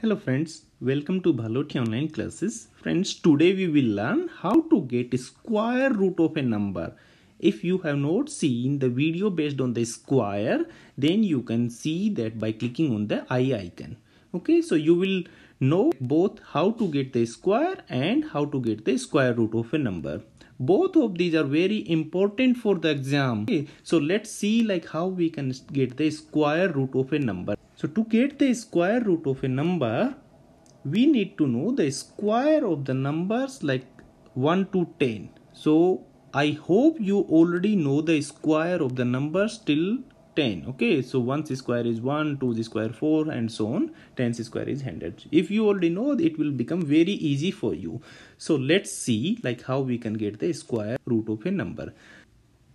Hello friends, welcome to Bhaloti online classes. Friends, today we will learn how to get square root of a number. If you have not seen the video based on the square, then you can see that by clicking on the eye icon. Okay, so you will know both how to get the square and how to get the square root of a number. Both of these are very important for the exam. Okay, so let's see how we can get the square root of a number. So to get the square root of a number, we need to know the square of the numbers like 1 to 10. So I hope you already know the square of the numbers till 10. Okay, so 1's square is 1, 2's square 4 and so on. 10's square is 100. If you already know, it will become very easy for you. So let's see how we can get the square root of a number.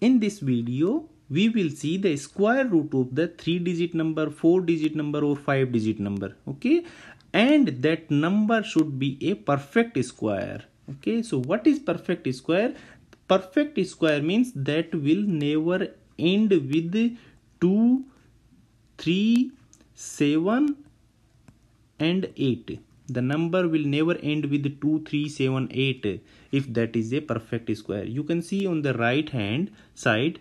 In this video, we will see the square root of the 3-digit number, 4-digit number or 5-digit number. Okay, and that number should be a perfect square. Okay, so what is perfect square? Perfect square means that will never end with 2, 3, 7 and 8. The number will never end with 2, 3, 7, 8 if that is a perfect square. You can see on the right hand side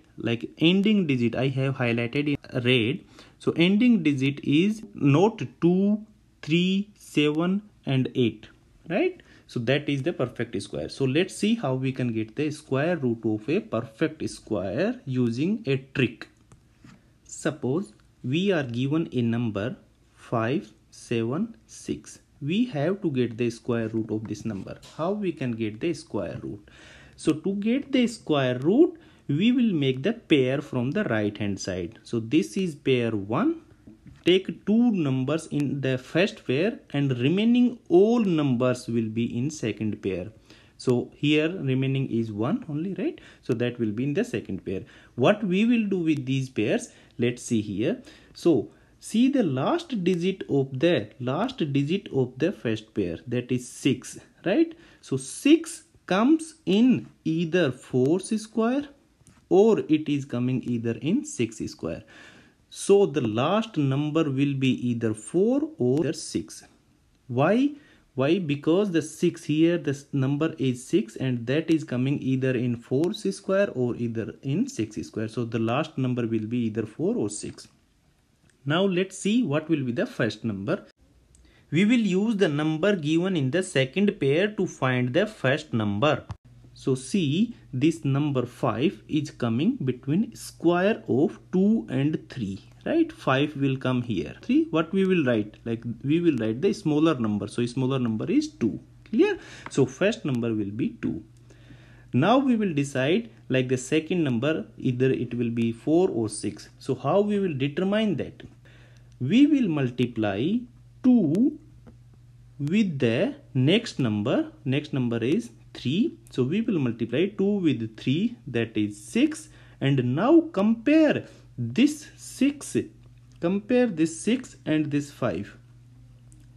ending digit I have highlighted in red. So ending digit is not 2, 3, 7 and 8, right? So that is the perfect square. So let's see how we can get the square root of a perfect square using a trick. Suppose we are given a number 5, 7, 6. We have to get the square root of this number. How we can get the square root? So to get the square root, we will make the pair from the right hand side. So this is pair 1. Take two numbers in the first pair and remaining all numbers will be in second pair. So here remaining is 1 only, right? So that will be in the second pair. What we will do with these pairs? Let's see here. So see the last digit of the first pair, that is 6, right? So 6 comes in either 4's square or it is coming either in 6's square. So the last number will be either 4 or 6. Why? Because the 6 here, this number is 6 and that is coming either in 4's square or either in 6's square. So the last number will be either 4 or 6. Now let's see what will be the first number. We will use the number given in the second pair to find the first number. So see, this number 5 is coming between square of 2 and 3, right? 5 will come here. 3, what we will write? We will write the smaller number. So smaller number is 2. Clear? So first number will be 2. Now we will decide the second number, either it will be 4 or 6. So how we will determine that? We will multiply 2 with the next number. Next number is 3. So we will multiply 2 with 3, that is 6. And now compare this 6. Compare this 6 and this 5.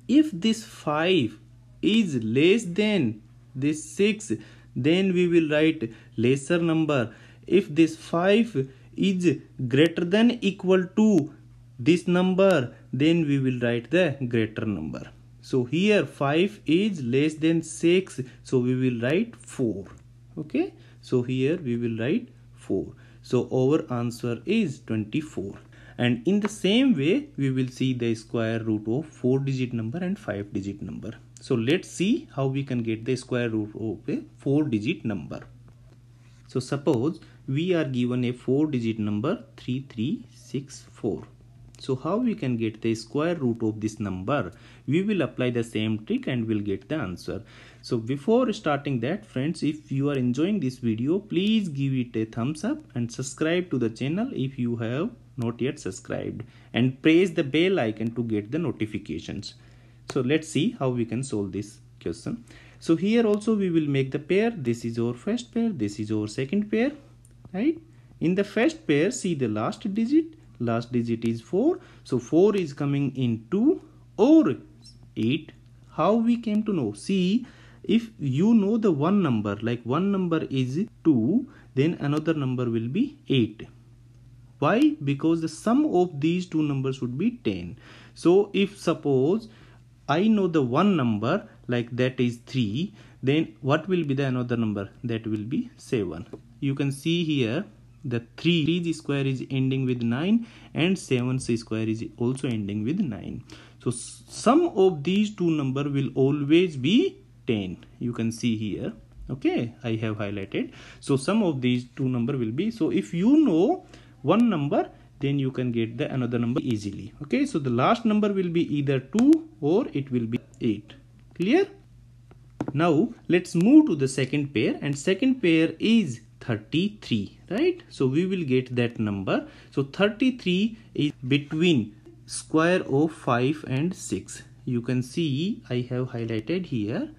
If this 5 is less than this 6, then we will write lesser number. If this 5 is greater than equal to this number, then we will write the greater number. So here 5 is less than 6, so we will write 4. Okay, so here we will write 4. So our answer is 24. And in the same way, we will see the square root of 4-digit number and 5-digit number. So let's see how we can get the square root of a 4-digit number. So suppose we are given a 4-digit number 3364. So how we can get the square root of this number? We will apply the same trick and we'll get the answer. So before starting that, friends, if you are enjoying this video, please give it a thumbs up and subscribe to the channel if you have not yet subscribed, and press the bell icon to get the notifications. So let's see how we can solve this question. So here also we will make the pair. This is our first pair, this is our second pair, right? In the first pair, see the last digit. Last digit is 4. So 4 is coming in 2 or 8. How we came to know? See, if you know the one number, one number is 2, then another number will be 8. Why? Because the sum of these two numbers would be 10. So if suppose I know the one number, like that is 3, then what will be the another number? That will be 7. You can see here the 3's square is ending with 9 and 7's square is also ending with 9. So sum of these two number will always be 10. You can see here. Okay, I have highlighted. So sum of these two number will be, so if you know one number, then you can get the another number easily. Okay, so the last number will be either 2 or it will be 8. Clear? Now let's move to the second pair, and second pair is 33, right? So we will get that number. So 33 is between square of 5 and 6. You can see I have highlighted here.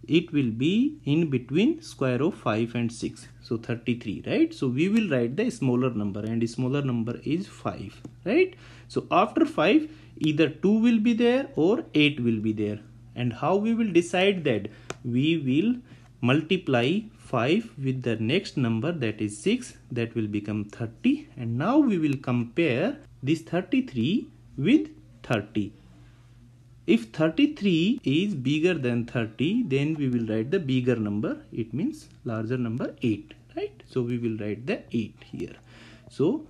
It will be in between square of 5 and 6. So 33, right? So we will write the smaller number, and the smaller number is 5, right? So after 5, either 2 will be there or 8 will be there. And how we will decide that? We will multiply 5 with the next number, that is 6, that will become 30. And now we will compare this 33 with 30. If 33 is bigger than 30, then we will write the bigger number. It means larger number 8, right? So we will write the 8 here. So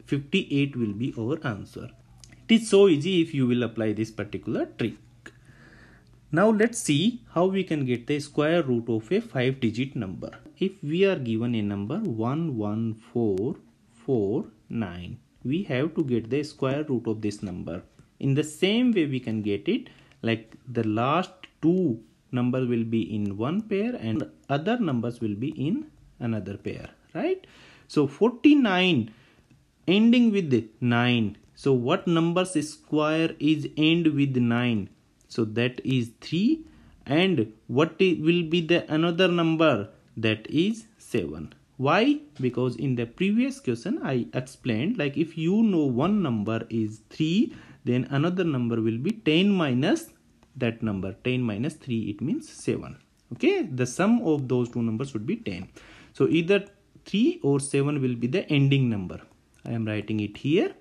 58 will be our answer. It is so easy if you will apply this particular trick. Now let's see how we can get the square root of a 5-digit number. If we are given a number 11449, we have to get the square root of this number. In the same way we can get it, like the last two numbers will be in one pair and other numbers will be in another pair, right? So 49 ending with 9. So what number's square is end with 9? So that is 3. And what will be the another number? That is 7. Why? Because in the previous question I explained, like if you know one number is 3, then another number will be 10 minus that number. 10 minus 3, it means 7. Okay, the sum of those two numbers would be 10. So either 3 or 7 will be the ending number. I am writing it here.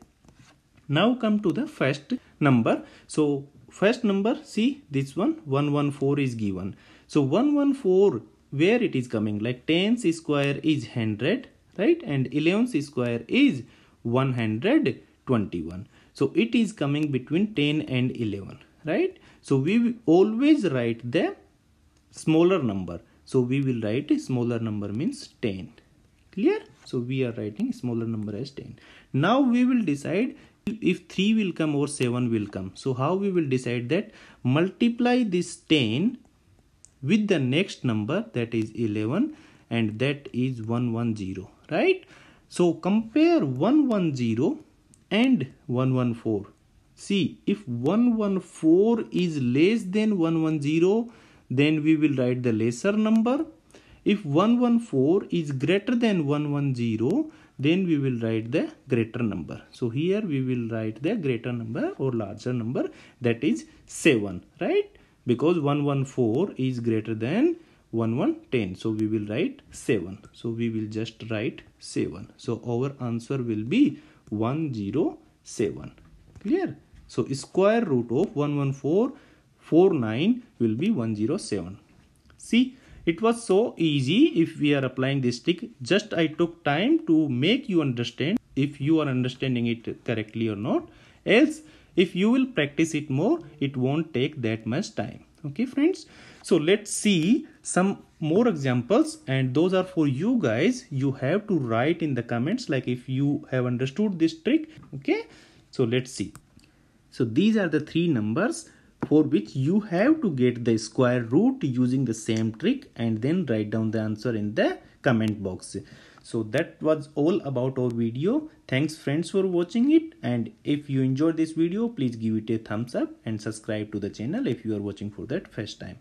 Now come to the first number. So first number, see this one, 114 is given. So 114, where it is coming? Like 10's square is 100, right? And 11's square is 121. So it is coming between 10 and 11, right? So we will always write the smaller number. So we will write a smaller number means 10. Clear? So we are writing smaller number as 10. Now we will decide if 3 will come or 7 will come. So how we will decide that? Multiply this 10 with the next number, that is 11, and that is 110, right? So compare 110 and 114. See, if 114 is less than 110, then we will write the lesser number. If 114 is greater than 110, then we will write the greater number. So here we will write the greater number or larger number, that is 7, right? Because 114 is greater than 1110. So we will write 7. So we will just write 7. So our answer will be 107. Clear? So square root of 11449 will be 107. See, it was so easy if we are applying this trick. Just I took time to make you understand if you are understanding it correctly or not. Else, if you will practice it more, it won't take that much time. Okay, friends. So let's see some more examples, and those are for you guys. You have to write in the comments like if you have understood this trick. Okay, so let's see. So these are the three numbers for which you have to get the square root using the same trick and then write down the answer in the comment box. So that was all about our video. Thanks friends for watching it, and if you enjoyed this video, please give it a thumbs up and subscribe to the channel if you are watching for that first time.